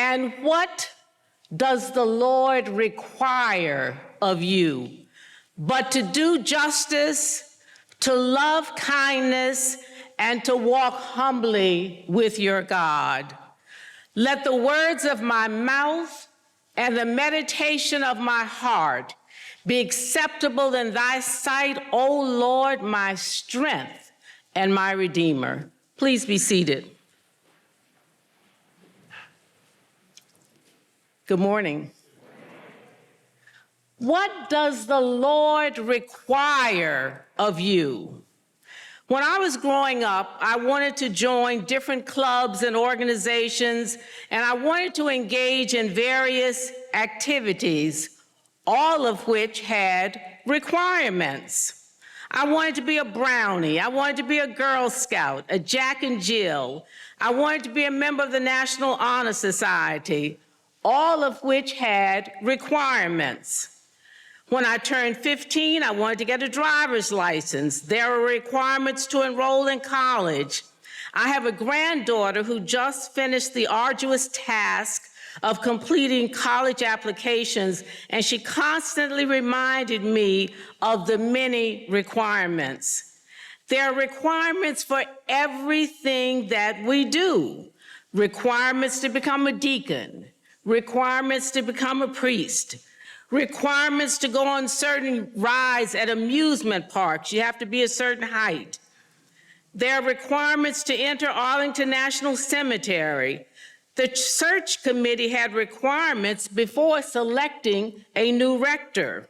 And what does the Lord require of you but to do justice, to love kindness, and to walk humbly with your God? Let the words of my mouth and the meditation of my heart be acceptable in thy sight, O Lord, my strength and my Redeemer. Please be seated. Good morning. What does the Lord require of you? When I was growing up, I wanted to join different clubs and organizations, and I wanted to engage in various activities, all of which had requirements. I wanted to be a Brownie. I wanted to be a Girl Scout, a Jack and Jill. I wanted to be a member of the National Honor Society, all of which had requirements. When I turned 15, I wanted to get a driver's license. There were requirements to enroll in college. I have a granddaughter who just finished the arduous task of completing college applications, and she constantly reminded me of the many requirements. There are requirements for everything that we do. Requirements to become a deacon, requirements to become a priest, requirements to go on certain rides at amusement parks. You have to be a certain height. There are requirements to enter Arlington National Cemetery. The search committee had requirements before selecting a new rector.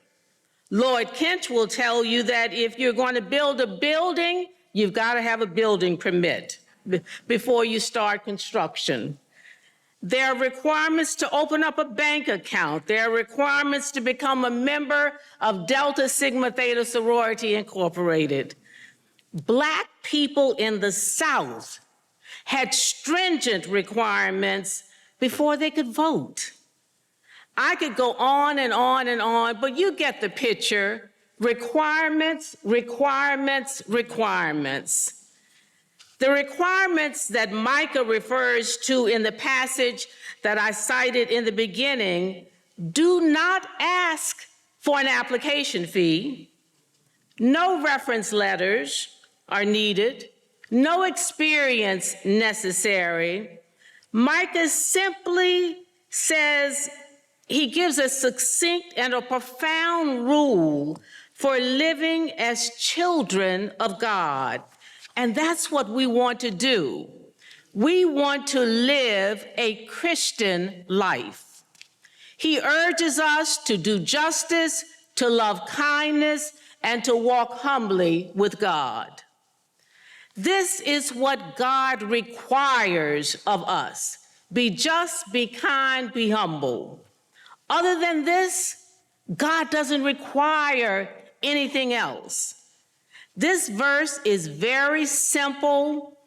Lloyd Kent will tell you that if you're going to build a building, you've got to have a building permit before you start construction. There are requirements to open up a bank account. There are requirements to become a member of Delta Sigma Theta Sorority Incorporated. Black people in the South had stringent requirements before they could vote. I could go on and on and on, but you get the picture. Requirements, requirements, requirements. The requirements that Micah refers to in the passage that I cited in the beginning do not ask for an application fee. No reference letters are needed. No experience necessary. Micah simply says, he gives a succinct and a profound rule for living as children of God. And that's what we want to do. We want to live a Christian life. He urges us to do justice, to love kindness, and to walk humbly with God. This is what God requires of us. Be just, be kind, be humble. Other than this, God doesn't require anything else. This verse is very simple,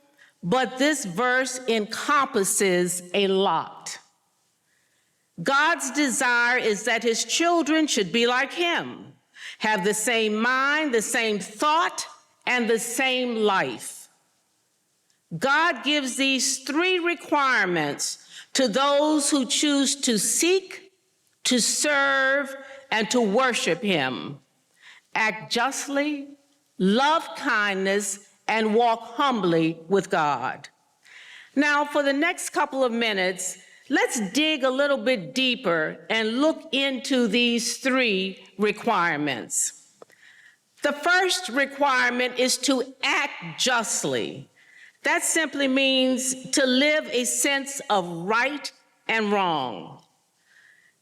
but this verse encompasses a lot. God's desire is that his children should be like him, have the same mind, the same thought, and the same life. God gives these three requirements to those who choose to seek, to serve, and to worship him. Act justly, love kindness, and walk humbly with God. Now, for the next couple of minutes, let's dig a little bit deeper and look into these three requirements. The first requirement is to act justly. That simply means to live a sense of right and wrong,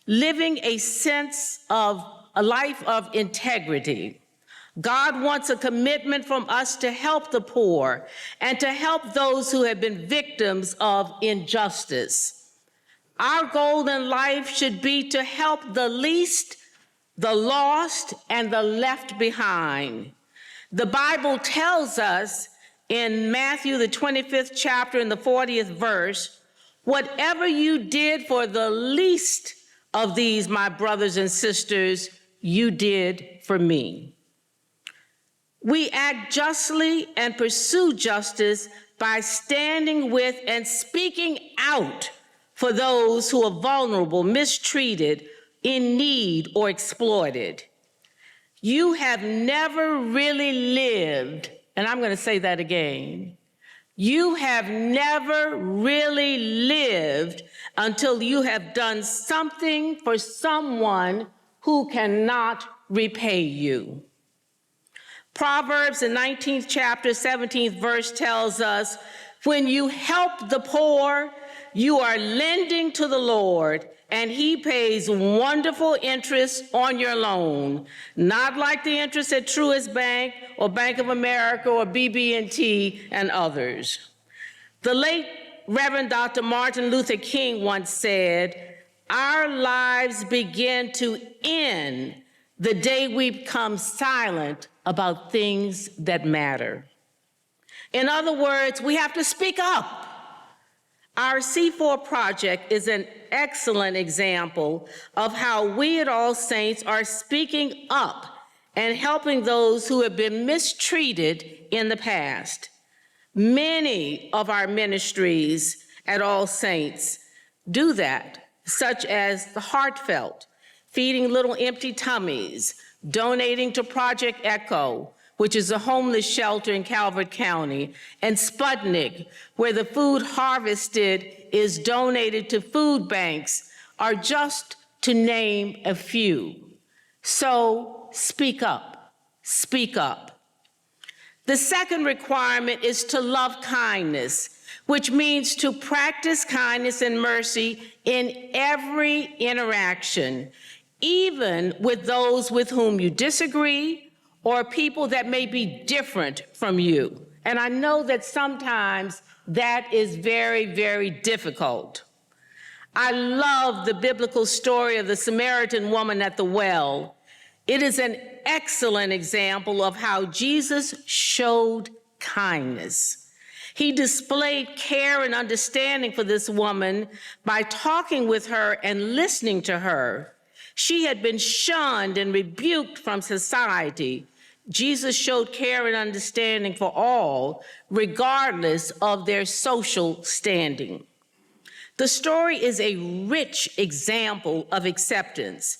living a sense of a life of integrity. God wants a commitment from us to help the poor and to help those who have been victims of injustice. Our goal in life should be to help the least, the lost, and the left behind. The Bible tells us in Matthew, the 25th chapter and the 40th verse, whatever you did for the least of these, my brothers and sisters, you did for me. We act justly and pursue justice by standing with and speaking out for those who are vulnerable, mistreated, in need, or exploited. You have never really lived, and I'm going to say that again. You have never really lived until you have done something for someone who cannot repay you. Proverbs, the 19th chapter, 17th verse tells us, when you help the poor, you are lending to the Lord, and he pays wonderful interest on your loan, not like the interest at Truist Bank or Bank of America or BB&T and others. The late Reverend Dr. Martin Luther King once said, our lives begin to end the day we become silent about things that matter. In other words, we have to speak up. Our C4 project is an excellent example of how we at All Saints are speaking up and helping those who have been mistreated in the past. Many of our ministries at All Saints do that, such as the Heartfelt, Feeding Little Empty Tummies, donating to Project Echo, which is a homeless shelter in Calvert County, and Sputnik, where the food harvested is donated to food banks, are just to name a few. So speak up, speak up. The second requirement is to love kindness, which means to practice kindness and mercy in every interaction, even with those with whom you disagree or people that may be different from you. And I know that sometimes that is very, very difficult. I love the biblical story of the Samaritan woman at the well. It is an excellent example of how Jesus showed kindness. He displayed care and understanding for this woman by talking with her and listening to her. She had been shunned and rebuked from society. Jesus showed care and understanding for all, regardless of their social standing. The story is a rich example of acceptance.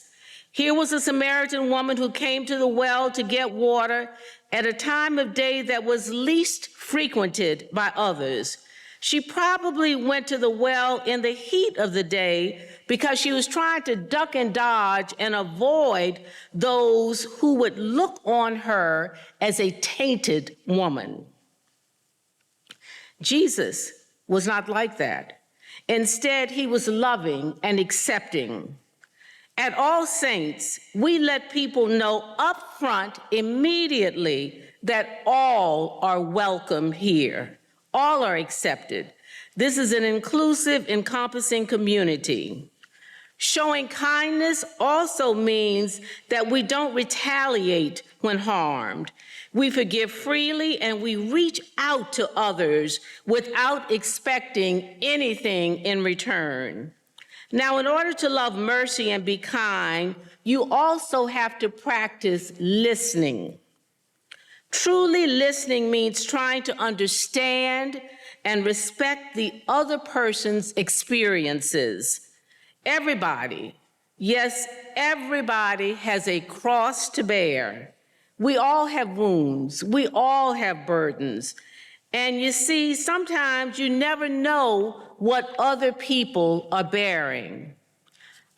Here was a Samaritan woman who came to the well to get water at a time of day that was least frequented by others. She probably went to the well in the heat of the day because she was trying to duck and dodge and avoid those who would look on her as a tainted woman. Jesus was not like that. Instead, he was loving and accepting. At All Saints, we let people know up front immediately that all are welcome here. All are accepted. This is an inclusive, encompassing community. Showing kindness also means that we don't retaliate when harmed. We forgive freely and we reach out to others without expecting anything in return. Now, in order to love mercy and be kind, you also have to practice listening. Truly listening means trying to understand and respect the other person's experiences. Everybody, yes, everybody has a cross to bear. We all have wounds. We all have burdens. And you see, sometimes you never know what other people are bearing.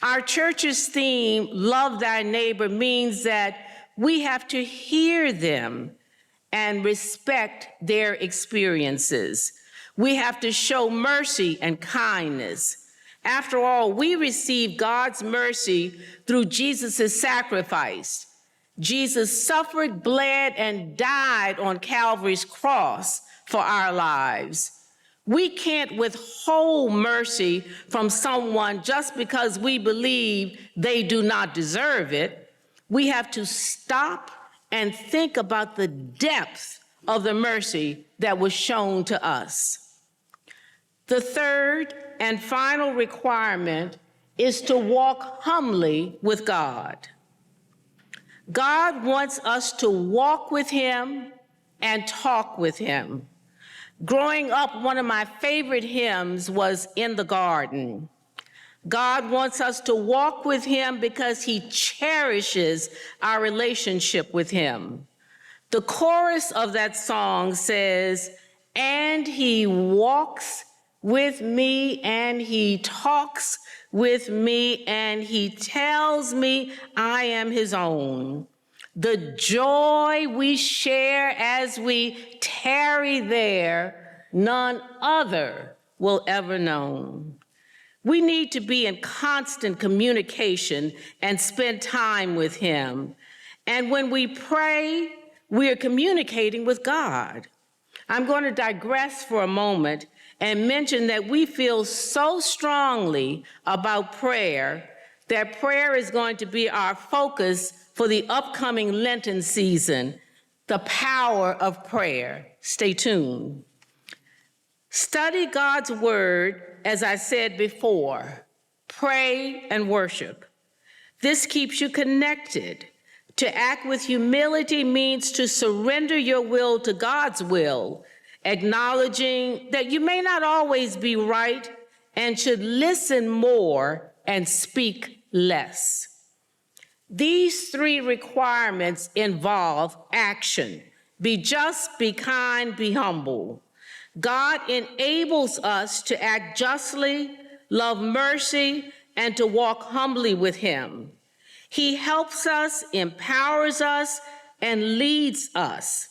Our church's theme, Love Thy Neighbor, means that we have to hear them and respect their experiences. We have to show mercy and kindness. After all, we receive God's mercy through Jesus' sacrifice. Jesus suffered, bled, and died on Calvary's cross for our lives. We can't withhold mercy from someone just because we believe they do not deserve it. We have to stop and think about the depth of the mercy that was shown to us. The third and final requirement is to walk humbly with God. God wants us to walk with him and talk with him. Growing up, one of my favorite hymns was In the Garden. God wants us to walk with him because he cherishes our relationship with him. The chorus of that song says, "And he walks with me, and he talks with me, and he tells me I am his own." The joy we share as we tarry there, none other will ever know. We need to be in constant communication and spend time with him. And when we pray, we are communicating with God. I'm going to digress for a moment and mention that we feel so strongly about prayer that prayer is going to be our focus for the upcoming Lenten season, the power of prayer. Stay tuned. Study God's word, as I said before. Pray and worship. This keeps you connected. To act with humility means to surrender your will to God's will, acknowledging that you may not always be right and should listen more and speak less. These three requirements involve action. Be just, be kind, be humble. God enables us to act justly, love mercy, and to walk humbly with him. He helps us, empowers us, and leads us.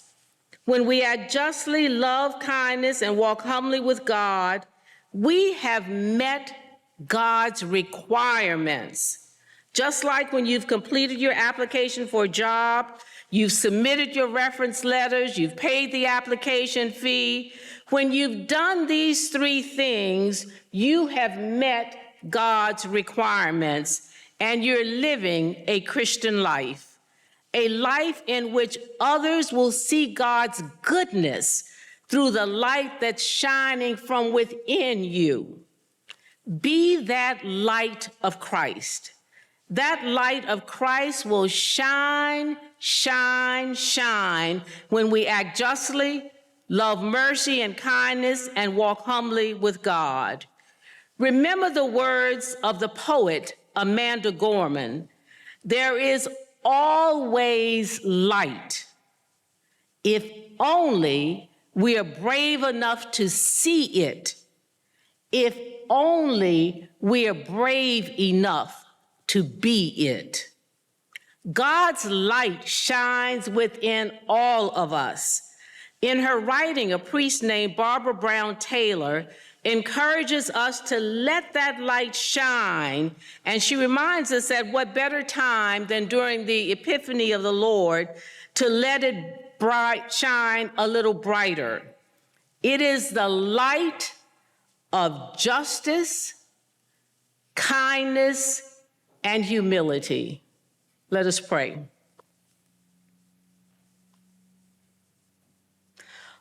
When we act justly, love kindness, and walk humbly with God, we have met God's requirements. Just like when you've completed your application for a job, you've submitted your reference letters, you've paid the application fee. When you've done these three things, you have met God's requirements, and you're living a Christian life, a life in which others will see God's goodness through the light that's shining from within you. Be that light of Christ. That light of Christ will shine, shine, shine when we act justly, love mercy and kindness, and walk humbly with God. Remember the words of the poet Amanda Gorman. There is always light, if only we are brave enough to see it, if only we are brave enough to be it. God's light shines within all of us. In her writing, a priest named Barbara Brown Taylor encourages us to let that light shine, and she reminds us that what better time than during the Epiphany of the Lord to let it shine a little brighter. It is the light of justice, kindness, and humility. Let us pray.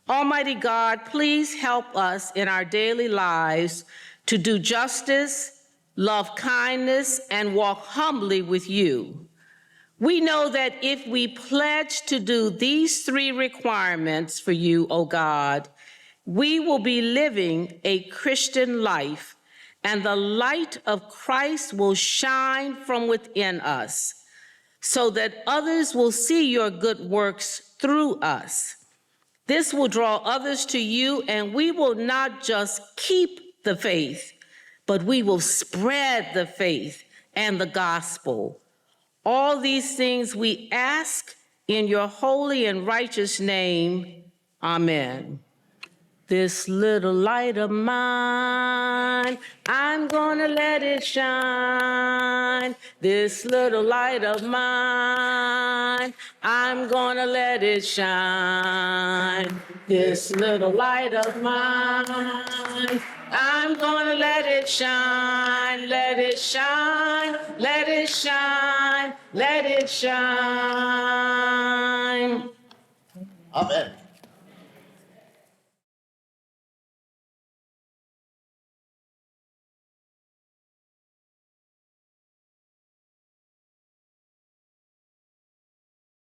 Almighty God, please help us in our daily lives to do justice, love kindness, and walk humbly with you. We know that if we pledge to do these three requirements for you, O God, we will be living a Christian life, and the light of Christ will shine from within us, so that others will see your good works through us. This will draw others to you, and we will not just keep the faith, but we will spread the faith and the gospel. All these things we ask in your holy and righteous name. Amen. This little light of mine, I'm gonna let it shine. This little light of mine, I'm gonna let it shine. This little light of mine, I'm gonna let it shine, let it shine, let it shine, let it shine. Amen.